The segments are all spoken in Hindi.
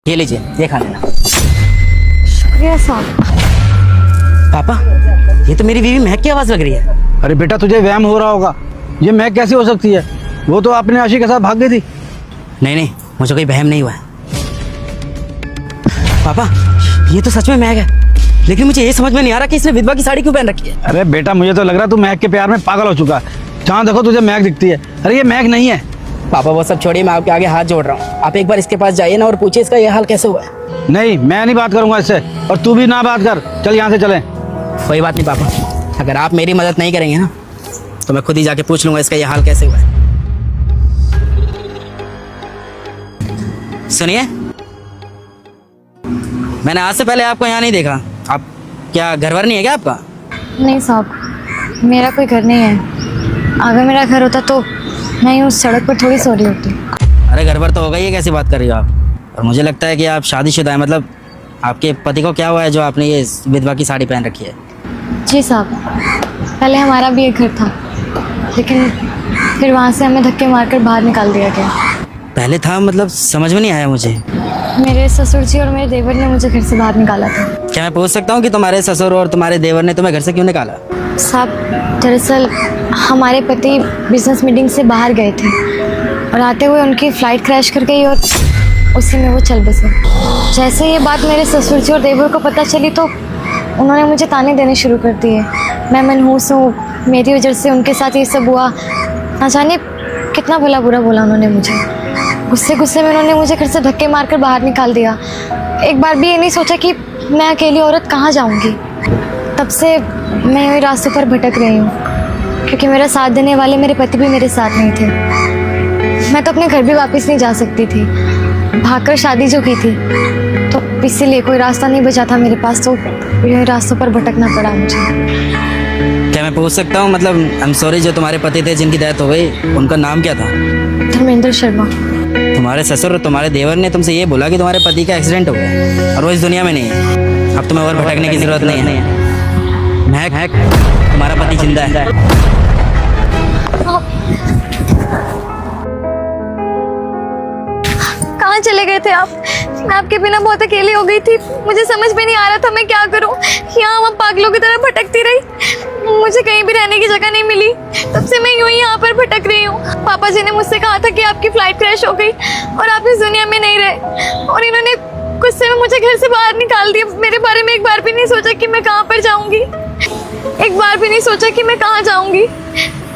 ये लीजिए, ये खा लेना। शुक्रिया साहब। पापा, ये तो मेरी बीवी महक की आवाज़ लग रही है। अरे बेटा तुझे वहम हो रहा होगा, ये महक कैसी हो सकती है? वो तो अपने आशिक के साथ भाग गई थी। नहीं नहीं, मुझे कोई वहम नहीं हुआ है। पापा, ये तो सच में महक है, लेकिन मुझे ये समझ में नहीं आ रहा कि इसने विधवा की साड़ी क्यों पहन रखी है। अरे बेटा मुझे तो लग रहा है तू महक के प्यार में पागल हो चुका है। जहाँ देखो तुझे महक दिखती है। अरे ये महक नहीं है। पापा वो सब छोड़िए, मैं आपके आगे हाथ जोड़ रहा हूँ। आप एक बार इसके पास जाइए ना और पूछिए इसका ये हाल कैसे हुआ है। नहीं, मैं नहीं बात करूंगा इससे, और तू भी ना बात कर। चल यहाँ से चलें। कोई बात नहीं पापा, अगर आप मेरी मदद नहीं करेंगे ना तो मैं खुद ही जाके पूछ लूंगा इसका ये हाल कैसे हुआ है। सुनिए, मैंने आज से पहले आपको यहाँ नहीं देखा। आप क्या घरवर नहीं है क्या आपका? नहीं साहब, मेरा कोई घर नहीं है। अगर मेरा घर होता तो मैं यूँ सड़क पर थोड़ी सो रही होती। अरे घरवर तो होगा, ये कैसी बात कर रही हो आप? और मुझे लगता है कि आप शादीशुदा है। मतलब आपके पति को क्या हुआ है जो आपने ये विधवा की साड़ी पहन रखी है? जी साहब, पहले हमारा भी एक घर था, लेकिन फिर वहाँ से हमें धक्के मारकर बाहर निकाल दिया गया। पहले था मतलब समझ में नहीं आया मुझे। मेरे ससुर जी और मेरे देवर ने मुझे घर से बाहर निकाला था। क्या मैं पूछ सकता हूँ कि तुम्हारे ससुर और तुम्हारे देवर ने तुम्हें घर से क्यों निकाला? साहब, दरअसल हमारे पति बिजनेस मीटिंग से बाहर गए थे और आते हुए उनकी फ़्लाइट क्रैश कर गई और उसी में वो चल बसे। जैसे ये बात मेरे ससुर जी और देवर को पता चली तो उन्होंने मुझे ताने देने शुरू कर दिए। मैं मनहूस हूँ, मेरी वजह से उनके साथ ये सब हुआ। ना जाने कितना भला बुरा बोला उन्होंने मुझे। गुस्से गुस्से में उन्होंने मुझे घर से धक्के मारकर बाहर निकाल दिया। एक बार भी ये नहीं सोचा कि मैं अकेली औरत कहाँ जाऊँगी। तब से मैं यूँ रास्तों पर भटक रही हूँ, क्योंकि मेरा साथ देने वाले मेरे पति भी मेरे साथ नहीं थे। मैं तो अपने घर भी वापस नहीं जा सकती थी, भागकर शादी जो की थी, तो इसीलिए कोई रास्ता नहीं बचा था मेरे पास, तो यूँ रास्तों पर भटकना पड़ा मुझे। क्या मैं पूछ सकता हूँ, मतलब आई एम सॉरी, जो तुम्हारे पति थे जिनकी डेथ हो गई उनका नाम क्या था? धर्मेंद्र शर्मा। तुम्हारे ससुर और तुम्हारे देवर ने तुमसे ये बोला कि तुम्हारे पति का एक्सीडेंट हो गया और वो इस दुनिया में नहीं है। अब तुम्हें और भटकने की जरूरत नहीं है। महक, तुम्हारा पति जिंदा है। कहाँ चले गए थे आप? मैं आपके बिना बहुत अकेली हो गई थी। मुझे समझ में नहीं आ रहा था मैं क्या करूं। यहाँ वहाँ पागलों की तरह भटकती रही, मुझे कहीं भी रहने की जगह नहीं मिली। तब से मैं यूं ही यहाँ पर भटक रही हूँ। पापा जी ने मुझसे कहा था कि आपकी फ्लाइट क्रैश हो गई और आप इस दुनिया में नहीं रहे, और इन्होंने गुस्से में मुझे घर से बाहर निकाल दिया। मेरे बारे में एक बार भी नहीं सोचा कि मैं कहाँ पर जाऊँगी, एक बार भी नहीं सोचा कि मैं कहाँ जाऊँगी।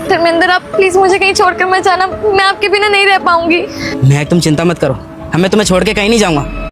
धर्मेंद्र, आप प्लीज मुझे कहीं छोड़कर मत जाना, मैं आपके बिना नहीं रह पाऊंगी। महक, तुम चिंता मत करो, मैं तुम्हें छोड़ के कहीं नहीं जाऊँगा।